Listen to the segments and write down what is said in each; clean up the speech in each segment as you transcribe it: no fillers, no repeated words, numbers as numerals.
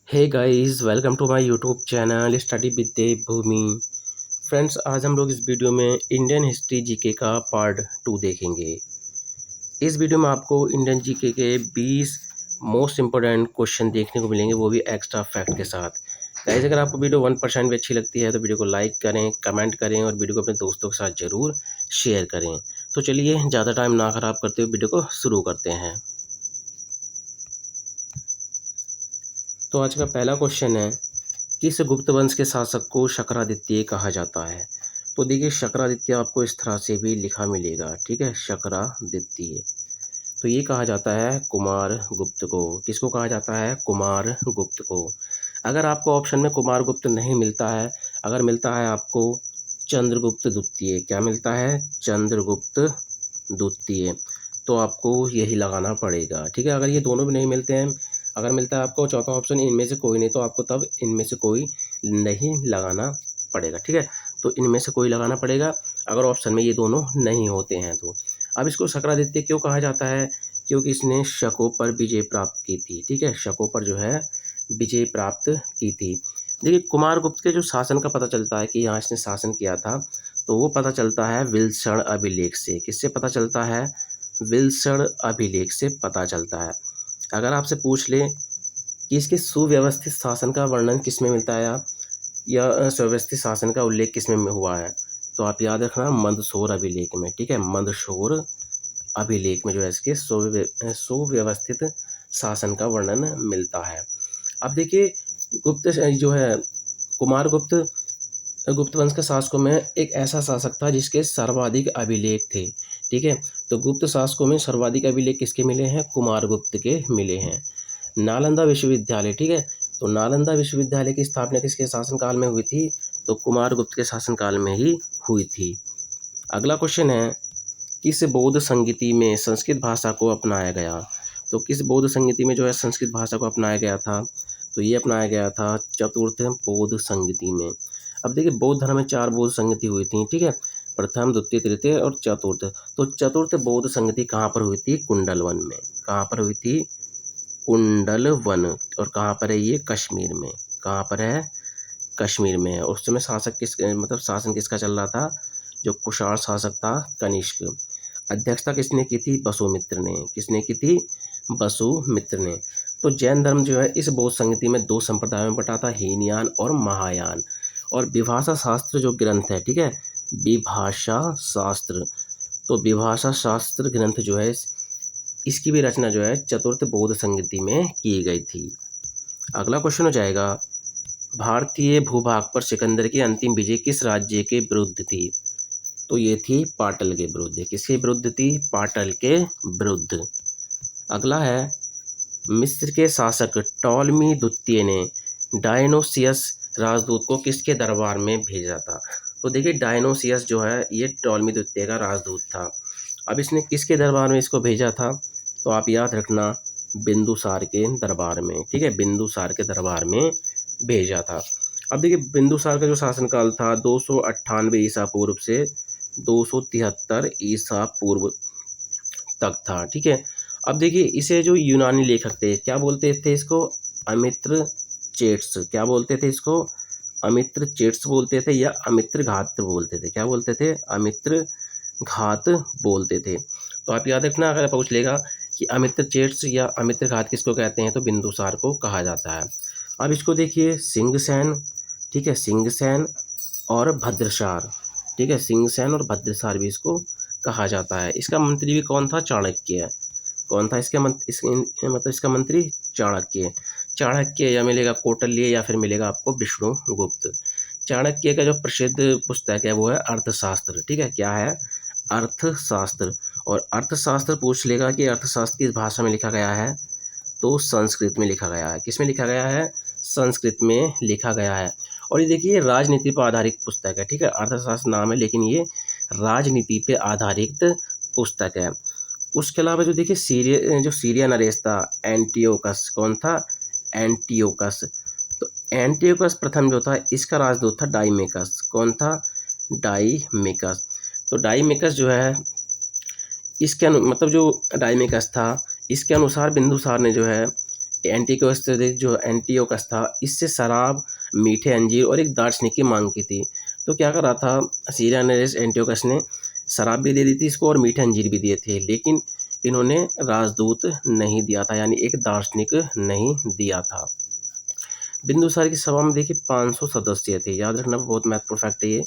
Hey guys, welcome to my YouTube channel study with Devbhoomi. Friends, आज हम लोग इस वीडियो में इंडियन हिस्ट्री जीके का पार्ट 2 देखेंगे। इस वीडियो में आपको इंडियन जीके के 20 मोस्ट इंपॉर्टेंट क्वेश्चन देखने को मिलेंगे, वो भी एक्स्ट्रा फैक्ट के साथ। गाइस, अगर आपको वीडियो 1% भी अच्छी लगती है तो वीडियो को लाइक करें, कमेंट करें और वीडियो को अपने दोस्तों के साथ ज़रूर शेयर करें। तो चलिए ज़्यादा टाइम ना ख़राब करते हुए वीडियो को शुरू करते हैं। तो आज का पहला क्वेश्चन है, किस गुप्त वंश के शासक को शकरादित्य कहा जाता है? तो देखिए, शकरादित्य आपको इस तरह से भी लिखा मिलेगा, ठीक है, शकरादित्य। तो ये कहा जाता है कुमार गुप्त को। किसको कहा जाता है? कुमार गुप्त को। अगर आपको ऑप्शन में कुमार गुप्त नहीं मिलता है, अगर मिलता है आपको चंद्रगुप्त द्वितीय, क्या मिलता है? चंद्रगुप्त द्वितीय, तो आपको यही लगाना पड़ेगा, ठीक है। अगर ये दोनों भी नहीं मिलते हैं, अगर मिलता है आपको चौथा ऑप्शन इनमें से कोई नहीं, तो आपको तब इनमें से कोई नहीं लगाना पड़ेगा, ठीक है। तो इनमें से कोई लगाना पड़ेगा अगर ऑप्शन में ये दोनों नहीं होते हैं तो। अब इसको शकरादित्य क्यों कहा जाता है? क्योंकि इसने शकों पर विजय प्राप्त की थी, ठीक है, शकों पर जो है विजय प्राप्त की थी। देखिए, कुमारगुप्त के जो शासन का पता चलता है कि यहाँ इसने शासन किया था, तो वो पता चलता है विल्सण अभिलेख से। किससे पता चलता है? विल्सण अभिलेख से पता चलता है। अगर आपसे पूछ ले कि इसके सुव्यवस्थित शासन का वर्णन किस में मिलता है या सुव्यवस्थित शासन का उल्लेख किस में हुआ है, तो आप याद रखना मंदसौर अभिलेख में, ठीक है, मंदसौर अभिलेख में जो है इसके सुव्यवस्थित शासन का वर्णन मिलता है। अब देखिए, गुप्त जो है कुमारगुप्त गुप्त वंश के शासकों में एक ऐसा शासक था जिसके सर्वाधिक अभिलेख थे, ठीक है। तो गुप्त शासकों में सर्वाधिक अभिलेख किसके मिले हैं? कुमारगुप्त के मिले हैं। नालंदा विश्वविद्यालय, ठीक है, तो नालंदा विश्वविद्यालय की स्थापना किसके शासनकाल में हुई थी? तो कुमारगुप्त के शासनकाल में ही हुई थी। अगला क्वेश्चन है, किस बौद्ध संगीति में संस्कृत भाषा को अपनाया गया? तो किस बौद्ध संगीति में जो है संस्कृत भाषा को अपनाया गया था? तो ये अपनाया गया था चतुर्थ बौद्ध संगीति में। अब देखिए, बौद्ध धर्म में 4 बौद्ध संगति हुई थी, ठीक है, प्रथम, द्वितीय, तृतीय और चतुर्थ। तो चतुर्थ बौद्ध संगति कहाँ पर हुई थी? कुंडलवन में। कहाँ पर हुई थी? कुंडलवन। और कहाँ पर है ये? कश्मीर में। कहाँ पर है? कश्मीर में है। उस समय शासक मतलब शासन किसका चल रहा था? जो कुषाण शासक था, कनिष्क। अध्यक्षता किसने की थी? वसुमित्र ने। किसने की थी? वसुमित्र ने। तो जैन धर्म जो है इस बौद्ध संगति में 2 संप्रदायों में बटा था, हीनयान और महायान। और विभाषा शास्त्र जो ग्रंथ है, ठीक है, विभाषा शास्त्र, तो विभाषा शास्त्र ग्रंथ जो है इसकी भी रचना जो है चतुर्थ बौद्ध संगति में की गई थी। अगला क्वेश्चन हो जाएगा, भारतीय भूभाग पर सिकंदर की अंतिम विजय किस राज्य के विरुद्ध थी? तो ये थी पाटल के विरुद्ध। किसके विरुद्ध थी? पाटल के विरुद्ध। अगला है, मिस्र के शासक टॉलमी द्वितीय ने डायनोसियस राजदूत को किसके दरबार में भेजा था? तो देखिए, डायनोसियस जो है ये टॉलमी द्वितीय का राजदूत था। अब इसने किसके दरबार में इसको भेजा था? तो आप याद रखना बिंदुसार के दरबार में, ठीक है, बिंदुसार के दरबार में भेजा था। अब देखिए, बिंदुसार का जो शासनकाल था 298 ईसा पूर्व से 273 ईसा पूर्व तक था, ठीक है। अब देखिए, इसे जो यूनानी लेखक थे क्या बोलते थे इसको? अमित्र चेट्स। क्या बोलते थे इसको? अमित्र चेट्स बोलते थे या अमित्र घात बोलते थे? क्या बोलते थे? अमित्र घात बोलते थे। तो आप याद रखना, अगर पूछ लेगा कि अमित्र चेट्स या अमित्र घात किसको कहते हैं, तो बिंदुसार को कहा जाता है। अब इसको देखिए, सिंहसेन, ठीक है, सिंहसेन और भद्रसार, ठीक है, सिंहसेन और भद्रसार भी इसको कहा जाता है। इसका मंत्री भी कौन था? चाणक्य। कौन था इसका मतलब इसका मंत्री? चाणक्य। चाणक्य या मिलेगा कौटिल्य या फिर मिलेगा आपको विष्णुगुप्त। चाणक्य का जो प्रसिद्ध पुस्तक है वो है अर्थशास्त्र, ठीक है, क्या है? अर्थशास्त्र। और अर्थशास्त्र पूछ लेगा कि अर्थशास्त्र किस भाषा में लिखा गया है, तो संस्कृत में लिखा गया है। किस में लिखा गया है? संस्कृत में लिखा गया है। और ये देखिए, राजनीति पर आधारित पुस्तक है, ठीक है, अर्थशास्त्र नाम है लेकिन ये राजनीति पे आधारित पुस्तक है। उसके अलावा जो देखिए जो सीरिया नरेश था, एंटियोकस, कौन था? एंटियोकस। तो एंटियोकस प्रथम जो था इसका राजदूत था डाइमेकस। कौन था? डाइमेकस। तो डाइमेकस जो है इसके मतलब जो डाइमेकस था इसके अनुसार बिंदुसार ने जो है एंटियोकस जो एंटियोकस था, इससे शराब, मीठे अंजीर और एक दार्शनिक की मांग की थी। तो क्या करा था सीरिया ने, एंटियोकस ने शराब भी दे दी थी इसको और मीठे अंजीर भी दिए थे, लेकिन इन्होंने राजदूत नहीं दिया था, यानी एक दार्शनिक नहीं दिया था। बिंदुसार की सभा में देखिए 500 सदस्य थे, याद रखना बहुत महत्वपूर्ण फैक्ट है ये,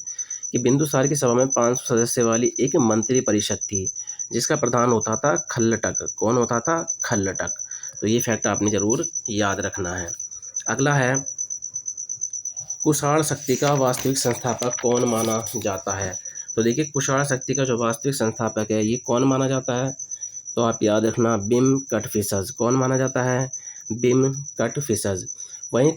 कि बिंदुसार की सभा में 500 सदस्य वाली एक मंत्री परिषद थी, जिसका प्रधान होता था खल्लटक। कौन होता था? खल्लटक। तो ये फैक्ट आपने जरूर याद रखना है। अगला है, कुषाण शक्ति का वास्तविक संस्थापक कौन माना जाता है? तो देखिए कुषाण शक्ति का जो वास्तविक संस्थापक है ये कौन माना जाता है? तो आप याद रखना, बिम कटफिशस। कौन माना जाता है? बिम कटफिशस। वहीं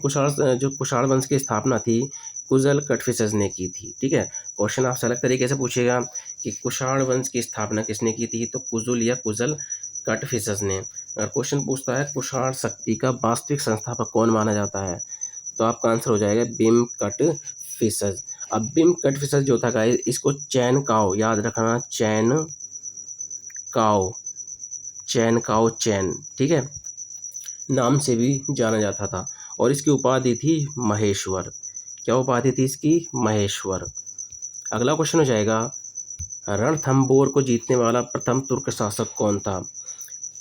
जो कुषाण वंश की स्थापना थी, कुजल कटफिशस ने की थी। ठीक है, क्वेश्चन आपसे अलग तरीके से पूछेगा कि कुषाण वंश की स्थापना किसने की थी, तो कुजुल या कुजल कटफिशस ने। अगर क्वेश्चन पूछता है कुषाण शक्ति का वास्तविक संस्थापक कौन माना जाता है, तो आपका आंसर हो जाएगा बिम कटफिशस। अब बिम कटफिशस जो था गाइस, इसको चैन काओ, याद रखना, चैन काओ, चैन काओ चैन, ठीक है, नाम से भी जाना जाता था, और इसकी उपाधि थी महेश्वर। क्या उपाधि थी इसकी? महेश्वर। अगला क्वेश्चन हो जाएगा, रणथंबोर को जीतने वाला प्रथम तुर्क शासक कौन था?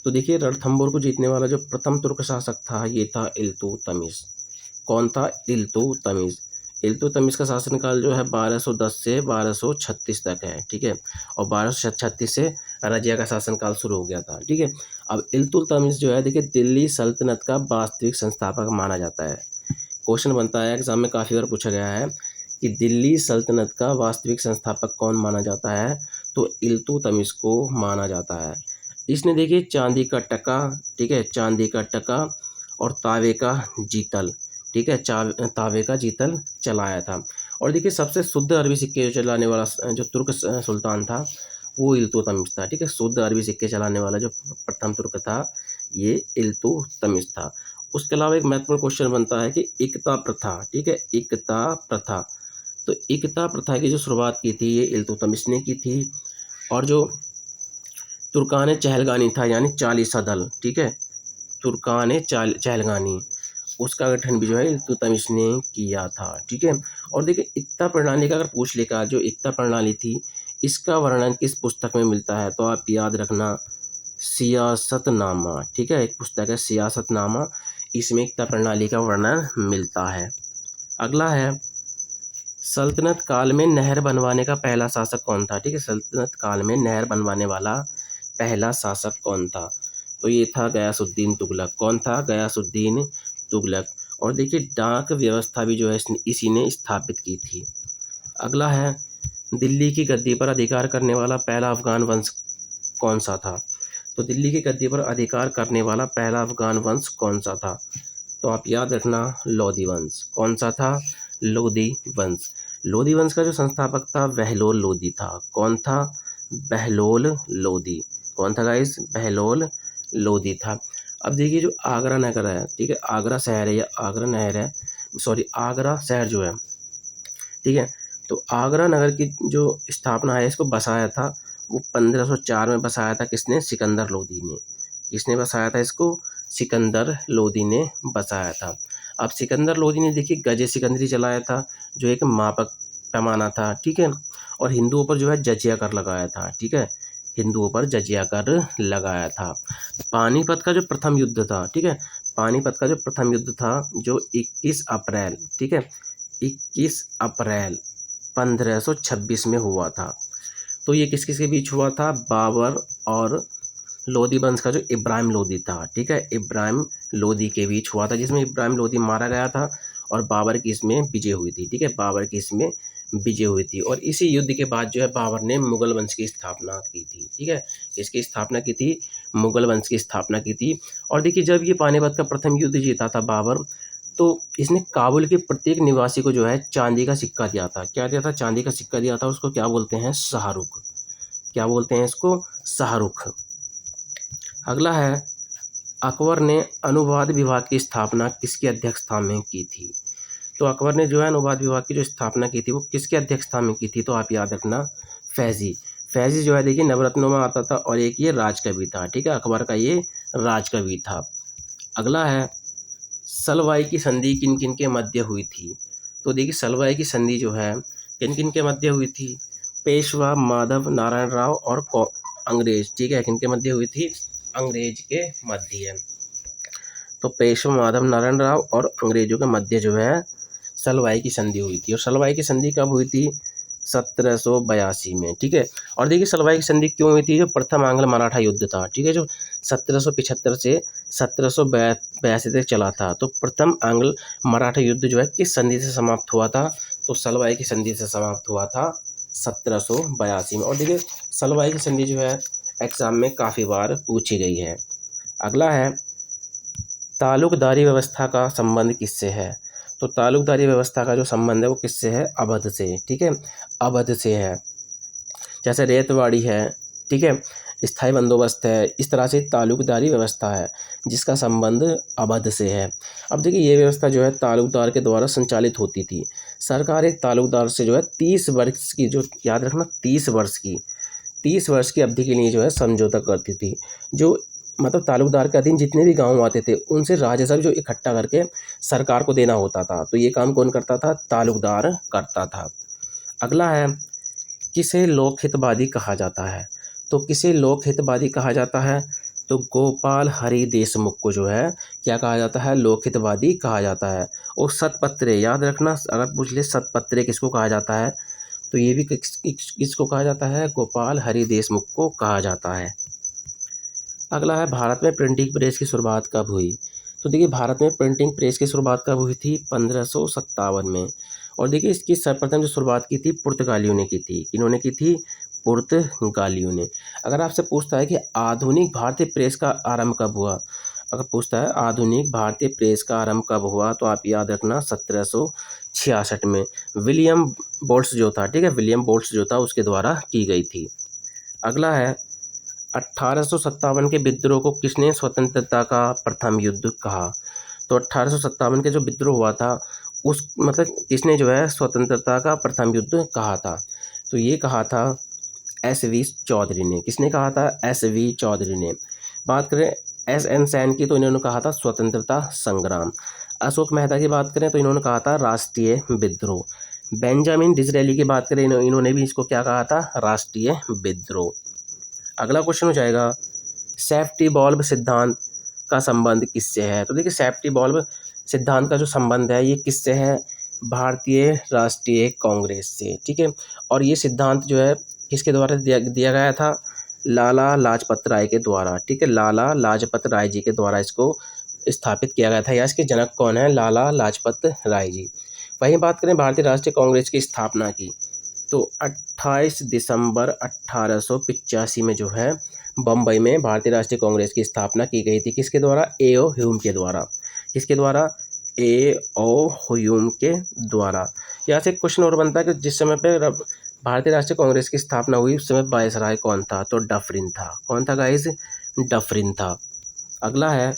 तो देखिए रणथंबोर को जीतने वाला जो प्रथम तुर्क शासक था ये था इल्तुतमिश। कौन था? इल्तुतमिश। इल्तुतमिश का शासनकाल जो है 1210 से 1236 तक है। ठीक है, और 1236 से रजिया का शासनकाल शुरू हो गया था। ठीक है, अब इल्तुतमिश जो है देखिए दिल्ली सल्तनत का वास्तविक संस्थापक माना जाता है। क्वेश्चन बनता है एग्जाम में, काफ़ी बार पूछा गया है कि दिल्ली सल्तनत का वास्तविक संस्थापक कौन माना जाता है, तो इल्तुतमिश को माना जाता है। इसने देखिए चांदी का टका, ठीक है, चांदी का टका और तावे का जीतल, ठीक है, तावे का जीतल चलाया था। और देखिए सबसे शुद्ध अरबी सिक्के जो चलाने वाला जो तुर्क सुल्तान था वो इल्तुतमिश था। ठीक है, शुद्ध अरबी सिक्के चलाने वाला जो प्रथम तुर्क था ये इल्तुतमिश था। उसके अलावा एक महत्वपूर्ण क्वेश्चन बनता है कि इकता प्रथा, ठीक है, इकता प्रथा। तो इकता प्रथा की जो शुरुआत की थी ये इल्तुतमिश ने की थी, और जो तुर्कान चहलगानी था यानी चालीसा दल, ठीक है, तुर्कान चहलगानी, उसका गठन भी जो है इल्तुतमिश ने किया था। ठीक है, और देखिए इकता प्रणाली का अगर पूछ लेगा, जो इकता प्रणाली थी इसका वर्णन किस पुस्तक में मिलता है, तो आप याद रखना, सियासतनामा। ठीक है, एक पुस्तक है सियासतनामा, इसमें इकता प्रणाली का वर्णन मिलता है। अगला है, सल्तनत काल में नहर बनवाने का पहला शासक कौन था? ठीक है, सल्तनत काल में नहर बनवाने वाला पहला शासक कौन था? तो ये था गयासुद्दीन तुगलक। कौन था? गयासुद्दीन तुगलक। और देखिए डाक व्यवस्था भी जो है इसी ने स्थापित की थी। अगला है, दिल्ली की गद्दी पर अधिकार करने वाला पहला अफगान वंश कौन सा था? तो दिल्ली की गद्दी पर अधिकार करने वाला पहला अफगान वंश कौन सा था? तो आप याद रखना, लोधी वंश। कौन सा था? लोधी वंश। लोधी वंश का जो संस्थापक था बहलोल लोधी था। कौन था? बहलोल लोधी। कौन था गाइस? बहलोल लोधी था। अब देखिए जो आगरा नगर है, ठीक है, आगरा शहर है या आगरा नहर है, सॉरी आगरा शहर जो है, ठीक है, तो आगरा नगर की जो स्थापना है इसको बसाया था वो 1504 में बसाया था। किसने? सिकंदर लोधी ने। किसने बसाया था इसको? सिकंदर लोधी ने बसाया था। अब सिकंदर लोधी ने देखिए गजे सिकंदरी चलाया था, जो एक मापक पैमाना था। ठीक है, और हिंदुओं पर जो है जजिया कर लगाया था। ठीक है, हिंदुओं पर जजिया कर लगाया था। पानीपत का जो प्रथम युद्ध था, ठीक है, पानीपत का जो प्रथम युद्ध था जो 21 अप्रैल, ठीक है, 21 अप्रैल 1526 में हुआ था। तो ये किस किस के बीच हुआ था? बाबर और लोधी वंश का जो इब्राहिम लोधी था, ठीक है, इब्राहिम लोधी के बीच हुआ था, जिसमें इब्राहिम लोधी मारा गया था और बाबर की इसमें विजय हुई थी। ठीक है, बाबर की इसमें विजय हुई थी। और इसी युद्ध के बाद जो है बाबर ने मुगल वंश की स्थापना की थी। ठीक है, इसकी स्थापना की थी, मुगल वंश की स्थापना की थी। और देखिए जब ये पानीपत का प्रथम युद्ध जीता था बाबर, तो इसने काबुल के प्रत्येक निवासी को जो है चांदी का सिक्का दिया था। क्या दिया था? चांदी का सिक्का दिया था। उसको क्या बोलते हैं? शाहरुख। क्या बोलते हैं इसको? शाहरुख। अगला है, अकबर ने अनुवाद विभाग की स्थापना किसकी अध्यक्षता में की थी? तो अकबर ने जो है अनुवाद विभाग की जो स्थापना की थी वो किसकी अध्यक्षता में की थी? तो आप याद रखना, फैजी। फैजी जो है देखिए नवरत्नों में आता था और एक ये राजकवि था। ठीक है, अकबर का ये राजकवि था। अगला है सलवाई की संधि किन किन के मध्य हुई थी। तो देखिए सलवाई की संधि जो है किन किन के मध्य हुई थी, पेशवा माधव नारायण राव और अंग्रेज, ठीक है, किन के मध्य हुई थी, अंग्रेज के मध्य। तो पेशवा माधव नारायण राव और अंग्रेजों के मध्य जो है सलवाई की संधि हुई थी। और सलवाई की संधि कब हुई थी, 1782 में, ठीक है। और देखिए सलवाई की संधि क्यों हुई थी, जो प्रथम आंग्ल मराठा युद्ध था, ठीक है, जो 1775 से 1782 तक चला था। तो प्रथम आंग्ल मराठा युद्ध जो है किस संधि से समाप्त हुआ था, तो सलवाई की संधि से समाप्त हुआ था 1782 में। और देखिए सलवाई की संधि जो है एग्जाम में काफ़ी बार पूछी गई है। अगला है तालुकदारी व्यवस्था का संबंध किससे है। तो तालुकदारी व्यवस्था का जो संबंध है वो किससे है, अवध से, ठीक है, अवध से है। जैसे रेतवाड़ी है, ठीक है, स्थायी बंदोबस्त है, इस तरह से तालुकदारी व्यवस्था है जिसका संबंध अवध से है। अब देखिए ये व्यवस्था जो है तालुकदार के द्वारा संचालित होती थी। सरकार एक तालुकदार से जो है 30 वर्ष की, जो याद रखना 30 वर्ष की अवधि के लिए जो है समझौता करती थी। जो मतलब तालुकदार के अधीन जितने भी गांव आते थे उनसे राजस्व जो इकट्ठा करके सरकार को देना होता था। तो ये काम कौन करता था, तालुकदार करता था। अगला है किसे लोकहितवादी कहा जाता है। तो किसे लोकहितवादी कहा जाता है, तो गोपाल हरि देशमुख को जो है क्या कहा जाता है, लोकहितवादी कहा जाता है। और सतपत्रे याद रखना, अगर पूछ ले सतपत्रे किसको कहा जाता है, तो ये भी किसको कहा जाता है, गोपाल हरि देशमुख को कहा जाता है। अगला है भारत में प्रिंटिंग प्रेस की शुरुआत कब हुई। तो देखिए भारत में प्रिंटिंग प्रेस की शुरुआत कब हुई थी, 1557 में। और देखिए इसकी सर्वप्रथम जो शुरुआत की थी पुर्तगालियों ने की थी। किन्होंने की थी, पुर्तगालियों ने। अगर आपसे पूछता है कि आधुनिक भारतीय प्रेस का आरंभ कब हुआ, अगर पूछता है आधुनिक भारतीय प्रेस का आरंभ कब हुआ, तो आप याद रखना 1766 में विलियम बोल्ट्स जो था, ठीक है, विलियम बोल्ट्स जो था उसके द्वारा की गई थी। अगला है 1857 के विद्रोह को किसने स्वतंत्रता का प्रथम युद्ध कहा। तो 1857 के जो विद्रोह हुआ था उस मतलब किसने जो है स्वतंत्रता का प्रथम युद्ध कहा था, तो ये कहा था एस.वी. चौधरी ने। किसने कहा था, एस.वी. चौधरी ने। बात करें एस.एन. सैन की, तो इन्होंने कहा था स्वतंत्रता संग्राम। अशोक मेहता की बात करें तो इन्होंने कहा था राष्ट्रीय विद्रोह। बेंजामिन डिसरेली की बात करें इन्होंने भी इसको क्या कहा था, राष्ट्रीय विद्रोह। अगला क्वेश्चन हो जाएगा सेफ्टी बॉल्ब सिद्धांत का संबंध किससे है। तो देखिए सेफ्टी बॉल्ब सिद्धांत का जो संबंध है ये किससे है, भारतीय राष्ट्रीय कांग्रेस से, ठीक है। और ये सिद्धांत जो है किसके द्वारा दिया गया था, लाला लाजपत राय के द्वारा, ठीक है, लाला लाजपत राय जी के द्वारा इसको स्थापित किया गया था। या इसके जनक कौन है, लाला लाजपत राय जी। वहीं बात करें भारतीय राष्ट्रीय कांग्रेस की स्थापना की, तो 28 दिसंबर 1885 में जो है बम्बई में भारतीय राष्ट्रीय कांग्रेस की स्थापना की गई थी। किसके द्वारा, ए.ओ. ह्यूम के द्वारा। किसके द्वारा, ए.ओ. ह्यूम के द्वारा। यहाँ से एक क्वेश्चन और बनता है कि जिस समय पे भारतीय राष्ट्रीय कांग्रेस की स्थापना हुई उस समय वायसराय कौन था, तो डफरिन था। कौन था गाइस, डफरिन था। अगला है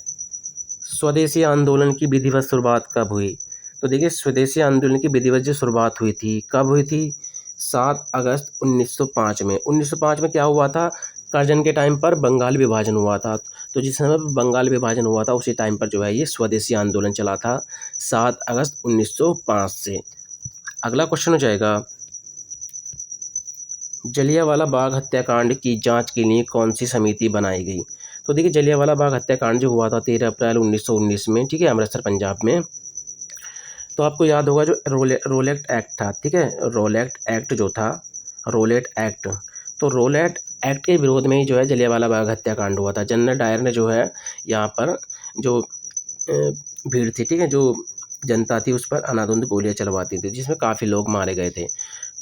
स्वदेशी आंदोलन की विधिवत शुरुआत कब हुई। तो देखिए स्वदेशी आंदोलन की विधिवत जो शुरुआत हुई थी कब हुई थी, 7 अगस्त 1905 में। 1905 में क्या हुआ था, करजन के टाइम पर बंगाल विभाजन हुआ था। तो जिस समय पर बंगाल विभाजन हुआ था उसी टाइम पर जो है ये स्वदेशी आंदोलन चला था, 7 अगस्त 1905 से। अगला क्वेश्चन हो जाएगा जलियांवाला बाग हत्याकांड की जांच के लिए कौन सी समिति बनाई गई। तो देखिए जलियांवाला बाग हत्याकांड जो हुआ था 13 अप्रैल 1919 में, ठीक है, अमृतसर पंजाब में। तो आपको याद होगा जो रोलेट एक्ट था, ठीक है, रोलेट एक्ट जो था, रोलेट एक्ट, तो रोलेट एक्ट के विरोध में ही जो है जलियांवाला बाग हत्याकांड हुआ था। जनरल डायर ने जो है यहाँ पर जो भीड़ थी, ठीक है, जो जनता थी उस पर अंधाधुंध गोलियां चलवाती थी जिसमें काफ़ी लोग मारे गए थे।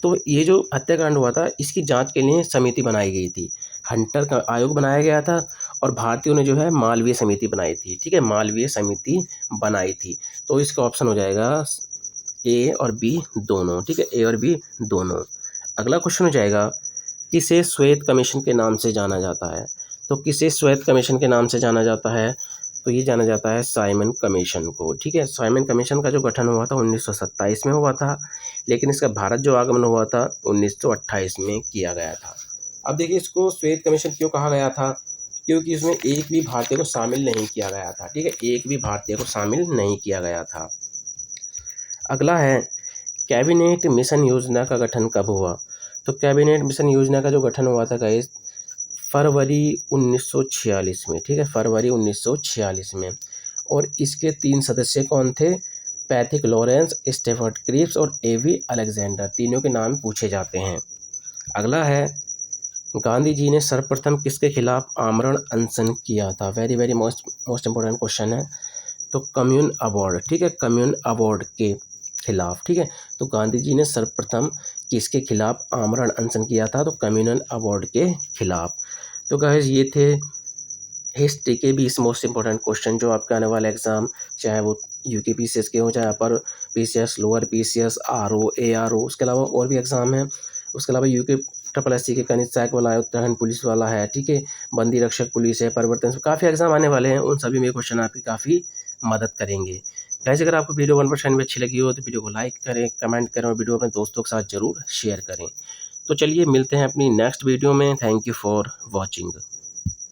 तो ये जो हत्याकांड हुआ था इसकी जांच के लिए समिति बनाई गई थी, हंटर का आयोग बनाया गया था। और भारतीयों ने जो है मालवीय समिति बनाई थी, ठीक है, मालवीय समिति बनाई थी। तो इसका ऑप्शन हो जाएगा ए और बी दोनों, ठीक है, ए और बी दोनों। अगला क्वेश्चन हो जाएगा किसे श्वेत कमीशन के नाम से जाना जाता है। तो किसे श्वेत कमीशन के नाम से जाना जाता है, तो ये जाना जाता है साइमन कमीशन को, ठीक है। साइमन कमीशन का जो गठन हुआ था 1927 में हुआ था, लेकिन इसका भारत जो आगमन हुआ था 1928 में किया गया था। अब देखिए इसको श्वेत कमीशन क्यों कहा गया था, क्योंकि इसमें एक भी भारतीय को शामिल नहीं किया गया था, ठीक है, एक भी भारतीय को शामिल नहीं किया गया था। अगला है कैबिनेट मिशन योजना का गठन कब हुआ? तो कैबिनेट मिशन योजना का जो गठन हुआ था गाइस फरवरी 1946 में, ठीक है, फरवरी 1946 में। और इसके 3 सदस्य कौन थे? पैथिक लॉरेंस, स्टेफर्ड क्रिप्स और एवी अलेक्जेंडर, तीनों के नाम पूछे जाते हैं। अगला है गांधी जी ने सर्वप्रथम किसके खिलाफ आमरण अनशन किया था? Very very most important question है। तो कम्युन अवार्ड, ठीक है, कम्युन अवार्ड के खिलाफ, ठीक है। तो गांधी जी ने सर्वप्रथम किसके खिलाफ आमरण अनशन किया था? तो कम्युनल अवार्ड के खिलाफ। तो गाइस ये थे हिस्ट्री के 20 मोस्ट इंपॉर्टेंट क्वेश्चन जो आपके आने वाले एग्जाम, चाहे वो यूके पीसीएस के हो, चाहे upper PCS, lower PCS, RO, ARO, उसके अलावा और भी एग्जाम हैं। उसके अलावा यूके ट्रिपल एससी के खनिज सहायक वाला है, उत्तराखंड पुलिस वाला है, ठीक है, बंदी रक्षक पुलिस है, परिवर्तन, काफ़ी एग्जाम आने वाले हैं। उन सभी में क्वेश्चन आपकी काफ़ी मदद करेंगे। गाइस अगर आपको वीडियो 1% भी अच्छी लगी हो तो वीडियो को लाइक करें, कमेंट करें और वीडियो अपने दोस्तों के साथ जरूर शेयर करें। तो चलिए मिलते हैं अपनी नेक्स्ट वीडियो में। Thank you for watching.